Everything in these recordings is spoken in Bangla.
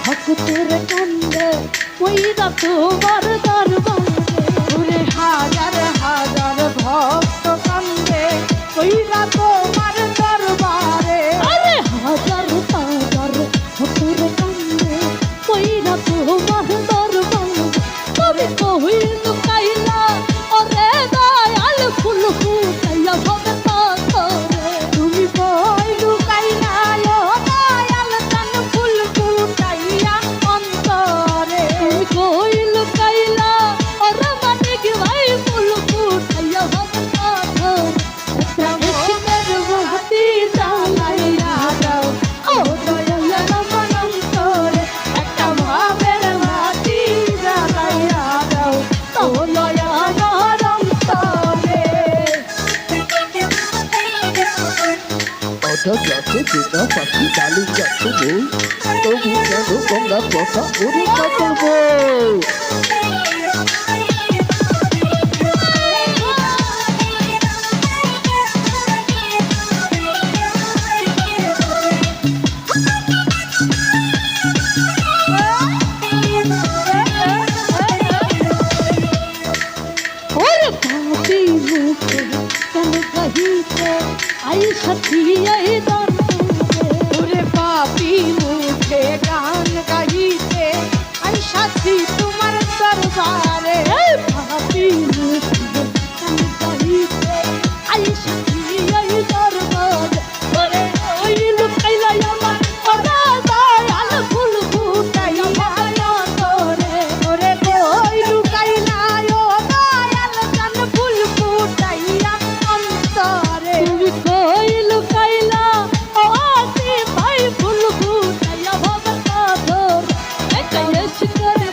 ভক্তের কান্দে ওইরা তোমার দরবারে হাজার হাজার ভক্ত কান্দে ওইরা তোমার দরবারে হাজার হাজার ভক্তের কান্দে ওইরা তোমার দরবারে তুমি কই লুকাইলা ওরে দয়াল ফুল ফুটাইয়া ভবে পাথরে তুমি কই লুকাইলা দয়াল চান ফুল ফুটাইয়া অন্তরে তুমি কই লুকাইলা ওরে মানিক ভাই ফুল ফুটাইয়া ভবে পাথরে প্রাণের বহতি জ্বালাইয়া দাও ও দয়াল আমার অন্তরে একটা ভাবের মাটি জ্বালাইয়া দাও ও দয়াল আমার অন্তরে অর্থাৎ যাচ্ছে যেটা পাখি ডালি যাচ্ছে বই তবু কেন তোমরা কথা পরীক্ষা করবো और पापी मुखे कन कहीते आई सखी आई दर्दे और पापी मुखे गान कहीते आई सखी तुम्हार दरबारे पापी मुखे कन कहीते आई सखी आई दरबारे ओरे ओई लुकाइला यामार ओरे दयाल फूल फुटाइया तोरे ओरे ओई लुकाइला यो दयाल चान फूल फुटाइया অন্তরে তুমি কই লুকাইলা ও আসি ভাই ফুল ফুটাইয়া ভবে পাথর একাই এসে করে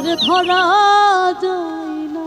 আর ধরা যায় না।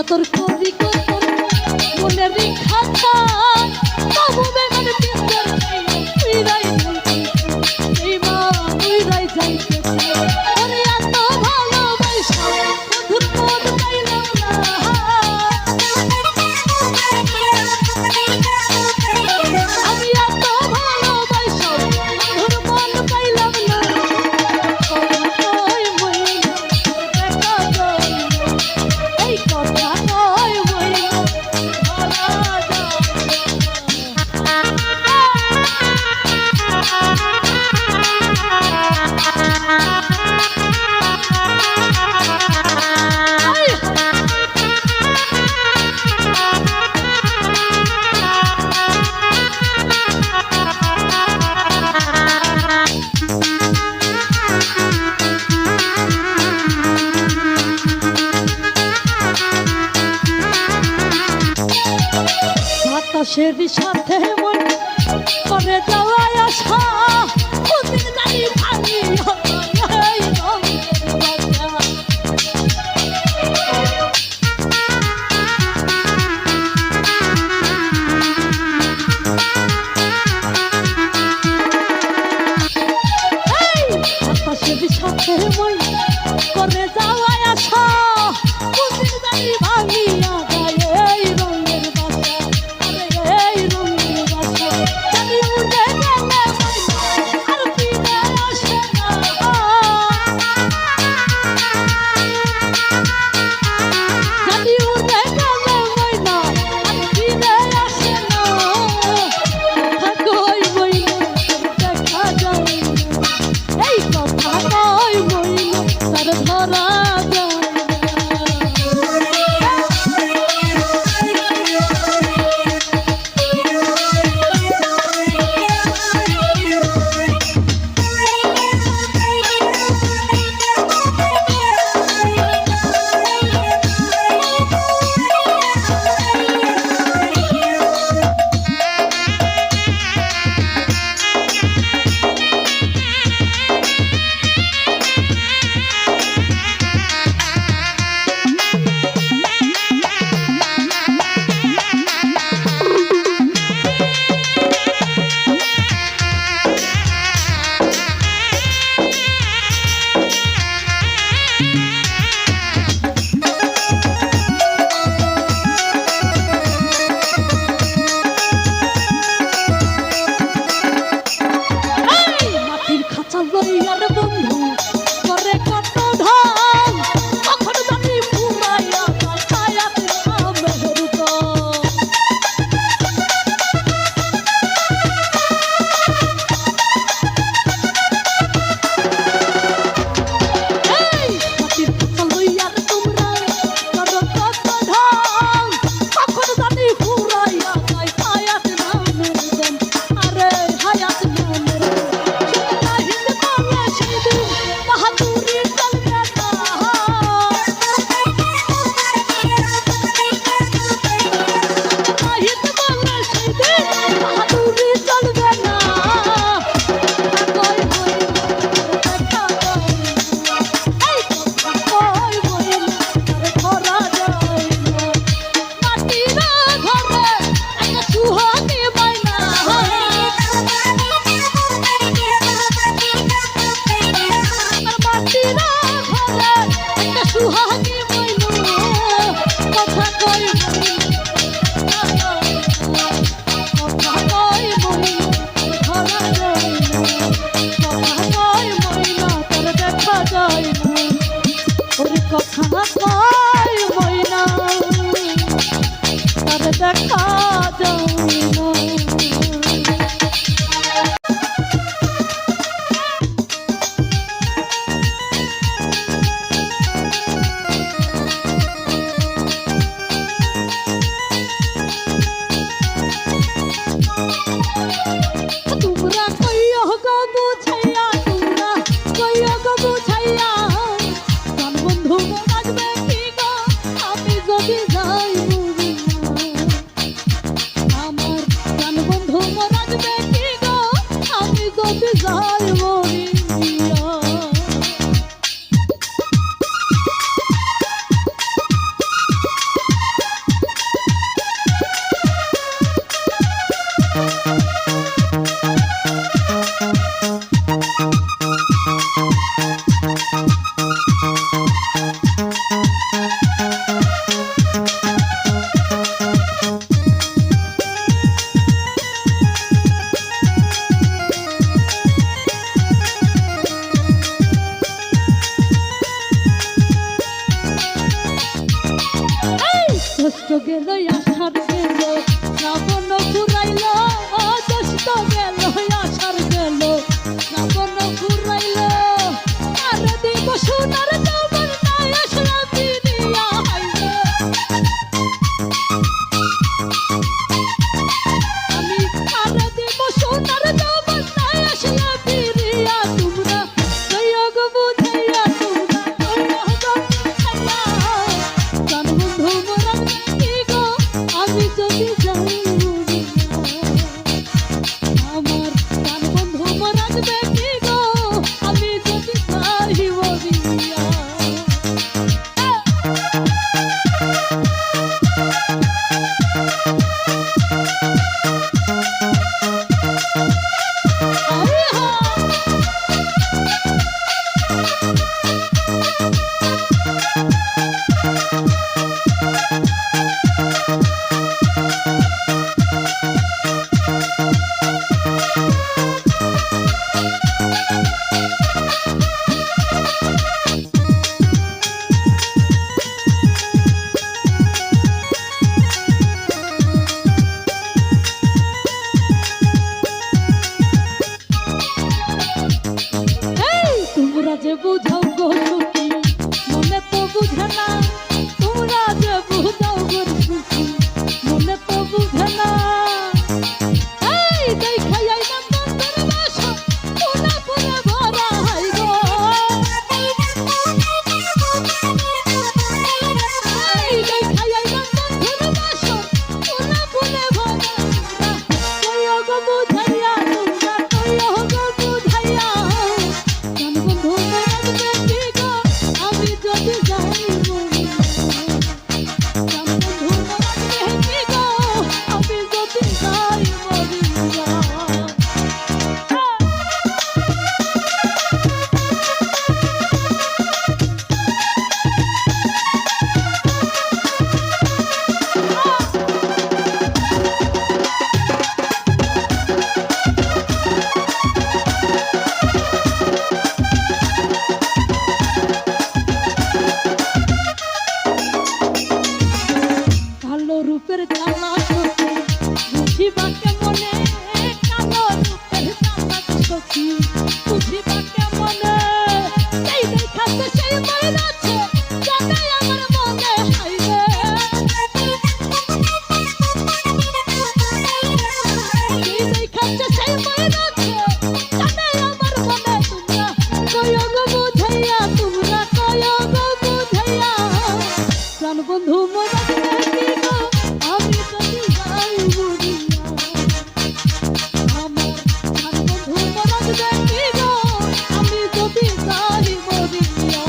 তোর কবি কত মনের খাতা তবু বেগান পিস্তর তুই রাই এই মা তুই রাই যাইতে ওরে এত ভালোবাসা মধুর পদ পাইলাম না আমি এত ভালোবাসা মধুর পদ পাইলাম না ওই মইনা দেখা যায় এই কথা বাতাসের সাথে মন করে যাওয়া আশা কোনদিন জানি ভাঙি বাতাসের সাথে মন করে যাওয়া আশা কোনদিন জানি ভাঙিয়া যায় রঙের বাসা লইয়ার বন্ধু করে কত যদি যাই মরিয়া। জ্যৈষ্ঠ গেল আষাঢ় গেল শ্রাবণ ফুরাইল, জ্যৈষ্ঠ গেল আষাঢ় গেল শ্রাবণ ফুরাইল, আর দিব সোনার যৌবন নাই আসলা ফিরিয়া আইলো। আমি আর দিব সোনার যৌবন নাই আসলা ফিরিয়া, তোমরা কইও গো বুঝাইয়া, তোমরা কইও গো বুঝাইয়া, প্রাণ বন্ধু মোরা কি গো আমি যদি যাই মরিয়া। আমার প্রাণ বন্ধু মোরা কি গো আমি যদি যাই মরিয়া। তোমরা যে বুঝাও গো সুখী মনে তো বুঝে না, তোমরা যে বুঝাও গো সুখী মনে তো বুঝে না। এই দেখাই আইলাম বন্ধুর বাসা পুনা পুনা ভরা হাই গো, এই দেখাই আইলাম বন্ধুর বাসা পুনা পুনা ভরা, কইও গো বুঝাইয়া, তোমরা কইও গো বুঝাইয়া, প্রাণ বন্ধু মোরা কি গো আমি যদি যাই মরিয়া। প্রাণ বন্ধু মোরা কি গো আমি যদি যাই মরিয়া। কালো রূপের চালা সখী বুঝিবা কেমনে, কালো রূপের চালা সখী বুঝিবা কেমনে, সেই দেখাতে সেই মাইরাছে জানে আমার মনে হাইরে, সেই দেখাতে সেই মাইরাছে জানে আমার মনে, তোমরা কইও গো বুঝাইয়া, তোমরা কইও গো বুঝাইয়া, প্রাণ বন্ধু মোরা কি গো আমি যদি যাই মরিয়া। আমার প্রাণ বন্ধু মোরা কি গো আমি যদি যাই মরিয়া।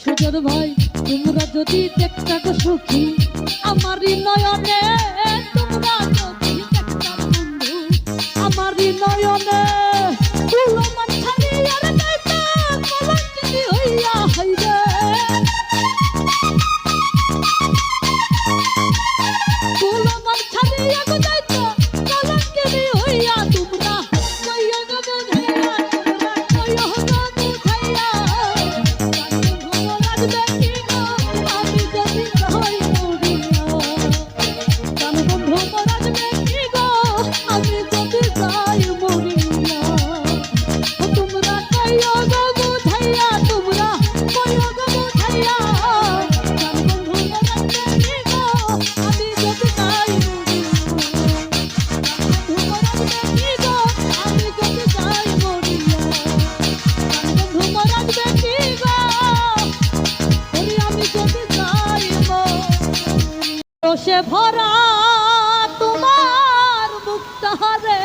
সুজন ভাই তোমরা যদি দেখতা গো সুখী আমারই নয়নে, তোমরা যদি দেখতা বন্ধু আমারই নয়নে, কুলমান ছাড়িয়ার যাইতা কলঙ্কিনী হইয়া হাইরে, কুলমান ছাড়িয়া গো যাইতা কলঙ্কিনী হইয়া, তোমরা কইও গো বুঝাইয়া, তোমরা কইও গো বুঝাইয়া, প্রাণ বন্ধু মোরা কি গো আমি যদি যাই মরিয়া। রসে ভরা তোমার মুখটা রে,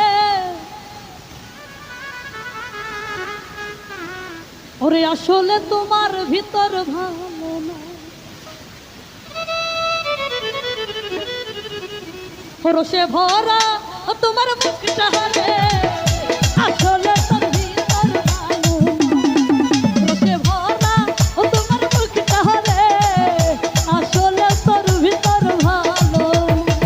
ওরে আসলে তোমার ভিতর ভালো না। রসে ভরা তোমার মুখটা রে, আসলে তোর ভিতর ভালো না। রসে ভরা তোমার মুখটা রে, আসলে তোর ভিতর ভালো না।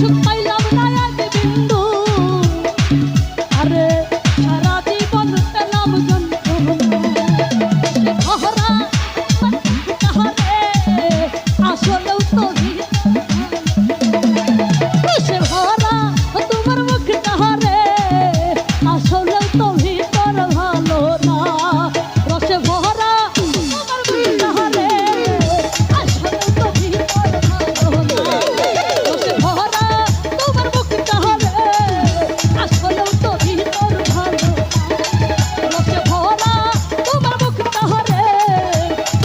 সুখ পাইলাম না এক বিন্দু, আরে সারা জীবন পেলাম যন্ত্রণা। ভরা কাহারে আসলেও তো সে ভরা তোমার মুখ কাহারে আসলেও তো ভিতর ভালো না। রসে ভরা তোমার মুখ কাহারে আসলেও তো ভিতর ভালো না। রসে ভরা তোমার মুখ কাহারে আসলেও তো ভিতর ভালো না। রসে ভরা তোমার মুখ কাহারে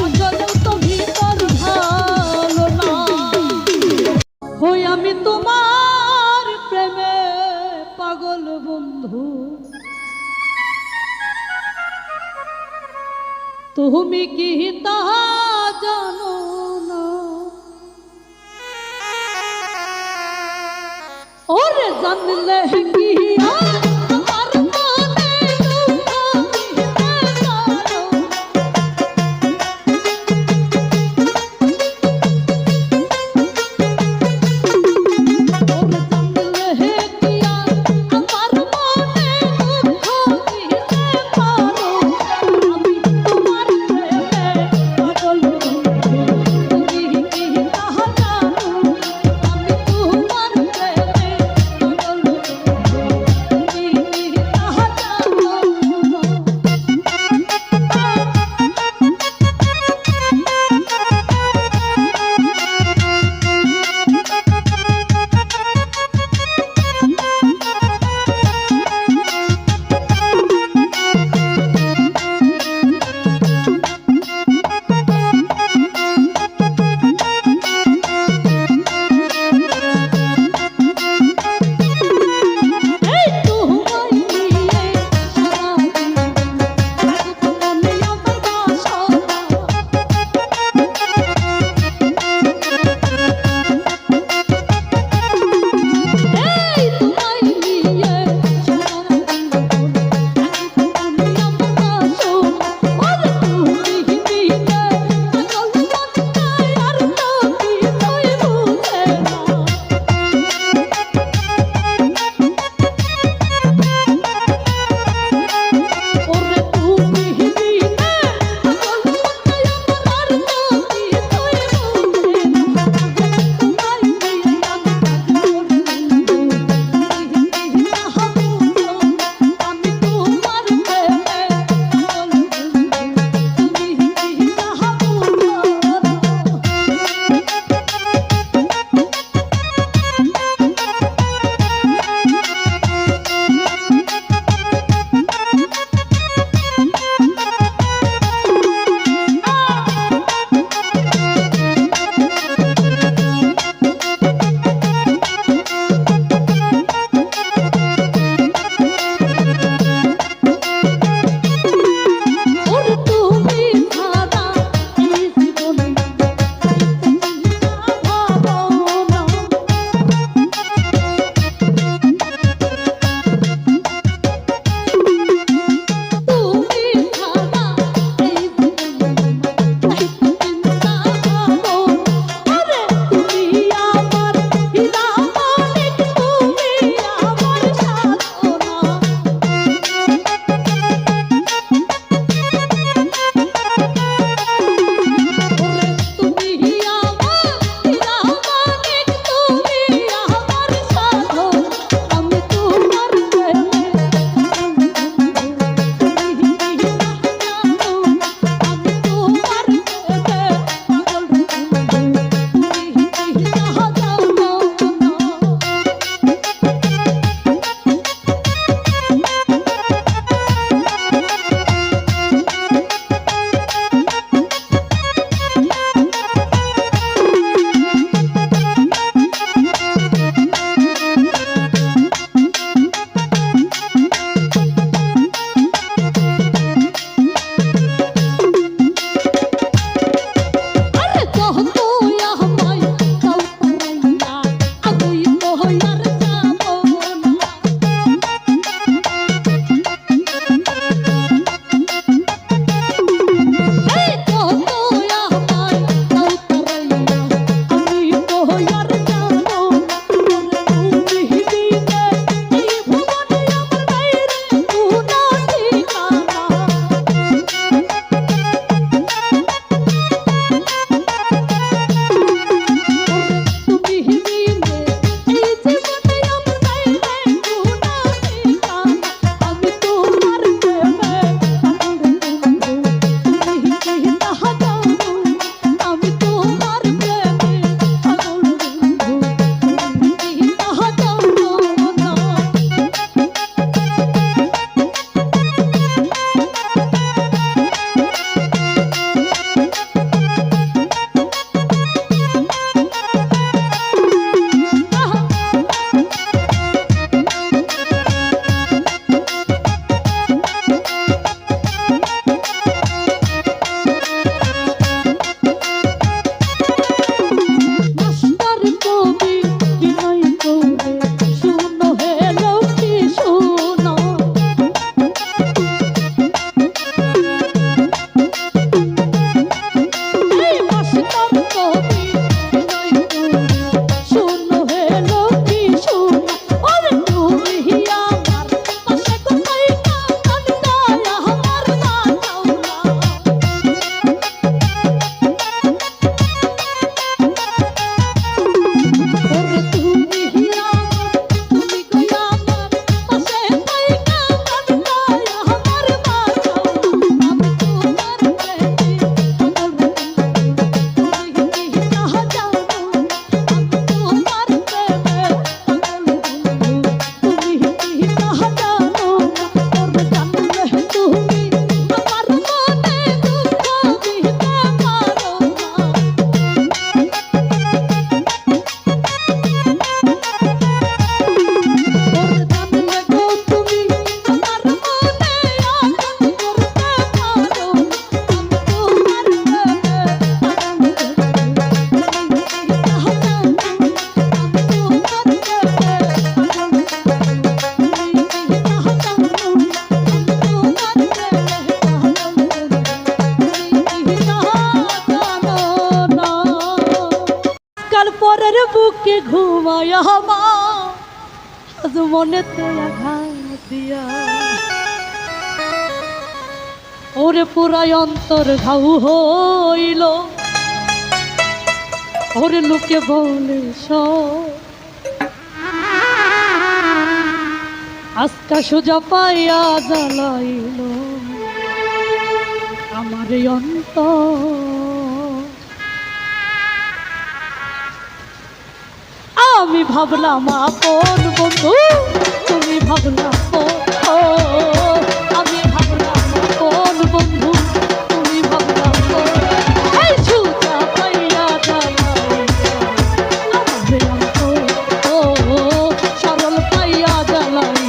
আসলেও তো ভিতর ভালো না। হই আমি তোমার প্রেমে পাগল বন্ধু, তুমি কি তাহা জানো না? ওরে জানলে কি আমার মনে দুঃখ দিতে পারো। ওরে জানলে কি আমার মনে দুঃখ দিতে পারো। আমি তোমার প্রেমে পাগল বন্ধু, তুমি কি তাহা জানো? আমি তোমার প্রেমে পাগল বন্ধু, তুমি মায়া মা আজ মনেতে আঘাত দিয়া ওরে পুরাই অন্তর ঘাউ হইল ওরে লোকে বলে আজকা সোজা পাইয়া জ্বালাইল আমার এই অন্তর আমি ভাবলাম আপন বন্ধু তুমি ভাবলাম আমি ভাবলাম আপন বন্ধু তুমি ভাবলাম এই সুতা পাইয়া জ্বালাই আমার অন্তর সরল পাইয়া জ্বালাই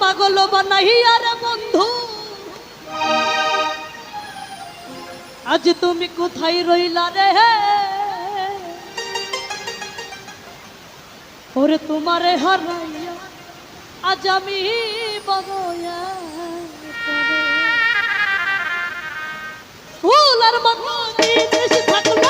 পাগল বানাইয়া রে বন্ধু আজ তুমি কোথায় রইলা রে ওরে তোমারে হারাইয়া আজ আমি বড়য়া ফুল আর মতো দিন থাকলো